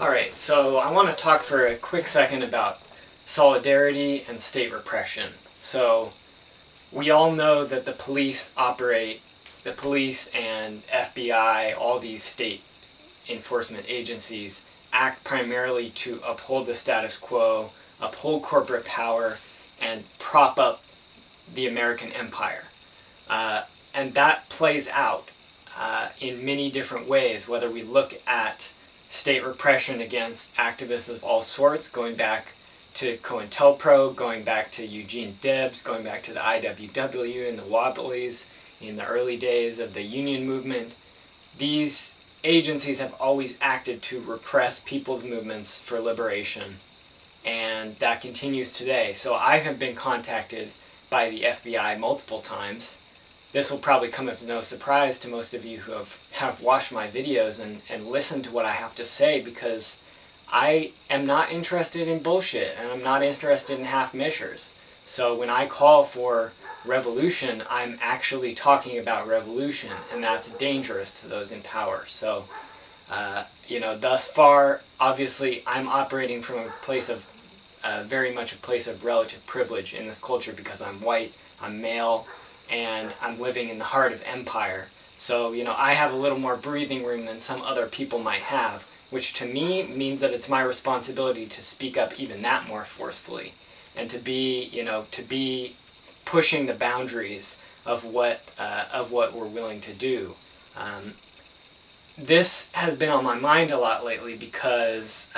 Alright, so I want to talk for a quick second about solidarity and state repression. So, we all know that the police and FBI, all these state enforcement agencies, act primarily to uphold the status quo, uphold corporate power, and prop up the American empire. And that plays out in many different ways, whether we look at state repression against activists of all sorts, going back to COINTELPRO, going back to Eugene Debs, going back to the IWW and the Wobblies in the early days of the union movement. These agencies have always acted to repress people's movements for liberation, and that continues today. So I have been contacted by the FBI multiple times. This will probably come as no surprise to most of you who have watched my videos and listened to what I have to say, because I am not interested in bullshit and I'm not interested in half measures. So when I call for revolution, I'm actually talking about revolution, and that's dangerous to those in power. So, thus far, obviously, I'm operating from a place of very much a place of relative privilege in this culture because I'm white, I'm male, and I'm living in the heart of empire. So, I have a little more breathing room than some other people might have, which to me means that it's my responsibility to speak up even that more forcefully, and to be pushing the boundaries of what we're willing to do. This has been on my mind a lot lately because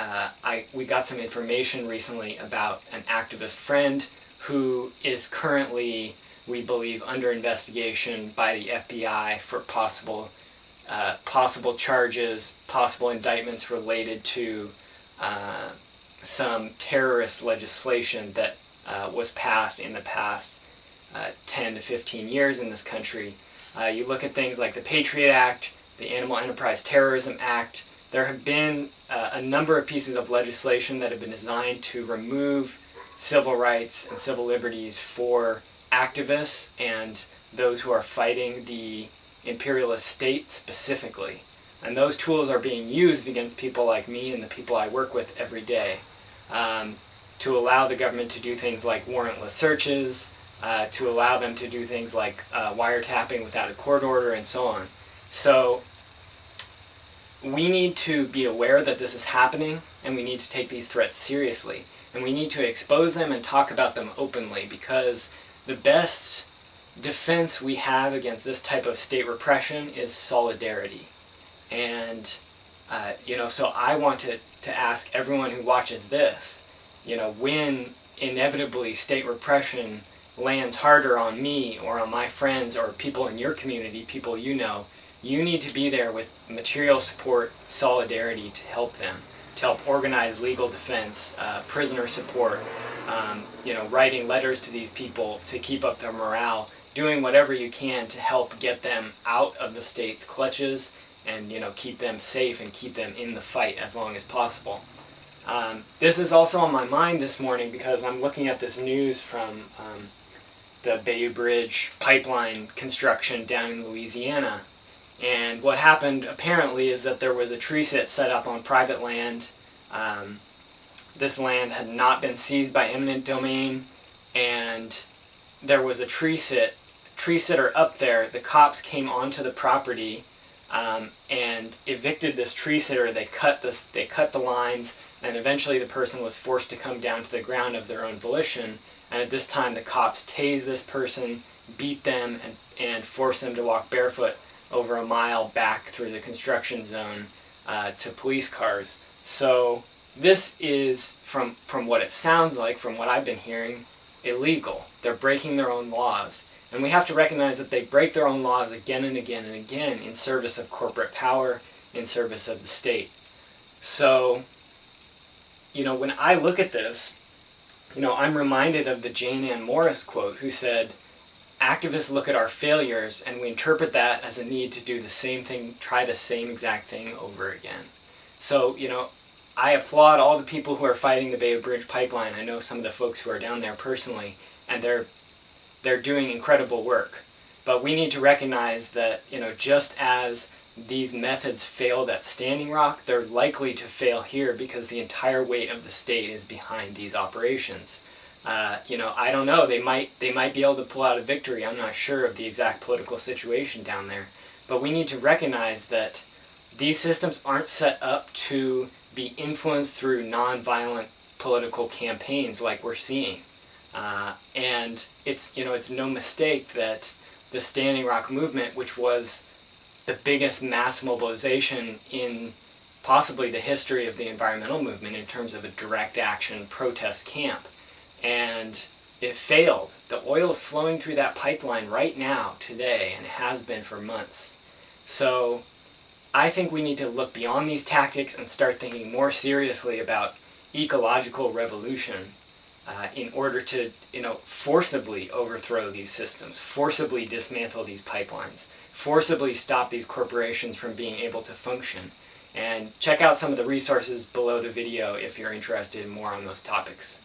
we got some information recently about an activist friend who is currently, we believe, under investigation by the FBI for possible charges, possible indictments related to some terrorist legislation that was passed in the past 10 to 15 years in this country. You look at things like the Patriot Act, the Animal Enterprise Terrorism Act. There have been a number of pieces of legislation that have been designed to remove civil rights and civil liberties for activists and those who are fighting the imperialist state specifically. And those tools are being used against people like me and the people I work with every day, to allow the government to do things like warrantless searches, to allow them to do things like wiretapping without a court order, and so on. So we need to be aware that this is happening, and we need to take these threats seriously. And we need to expose them and talk about them openly, because the best defense we have against this type of state repression is solidarity. And, so I want to ask everyone who watches this, when inevitably state repression lands harder on me or on my friends or people in your community, people you need to be there with material support, solidarity to help them, to help organize legal defense, prisoner support, writing letters to these people to keep up their morale, doing whatever you can to help get them out of the state's clutches and, keep them safe and keep them in the fight as long as possible. This is also on my mind this morning because I'm looking at this news from the Bayou Bridge pipeline construction down in Louisiana. And what happened apparently is that there was a tree sit set up on private land. This land had not been seized by eminent domain, and there was a tree sitter up there. The cops came onto the property and evicted this tree sitter. They cut the lines, and eventually the person was forced to come down to the ground of their own volition. And at this time, the cops tased this person, beat them, and forced them to walk barefoot over a mile back through the construction zone to police cars. So this is, from what it sounds like, from what I've been hearing, illegal. They're breaking their own laws. And we have to recognize that they break their own laws again and again and again in service of corporate power, in service of the state. So, when I look at this, I'm reminded of the Jane Ann Morris quote, who said, "Activists look at our failures and we interpret that as a need to do the same thing, try the same exact thing over again." So, I applaud all the people who are fighting the Bayou Bridge pipeline. I know some of the folks who are down there personally, and they're doing incredible work. But we need to recognize that, just as these methods failed at Standing Rock, they're likely to fail here because the entire weight of the state is behind these operations. I don't know. They might be able to pull out a victory. I'm not sure of the exact political situation down there, but we need to recognize that these systems aren't set up to be influenced through nonviolent political campaigns like we're seeing. And it's no mistake that the Standing Rock movement, which was the biggest mass mobilization in possibly the history of the environmental movement in terms of a direct action protest camp, and it failed. The oil is flowing through that pipeline right now, today, and it has been for months. So I think we need to look beyond these tactics and start thinking more seriously about ecological revolution in order to, forcibly overthrow these systems, forcibly dismantle these pipelines, forcibly stop these corporations from being able to function. And check out some of the resources below the video if you're interested in more on those topics.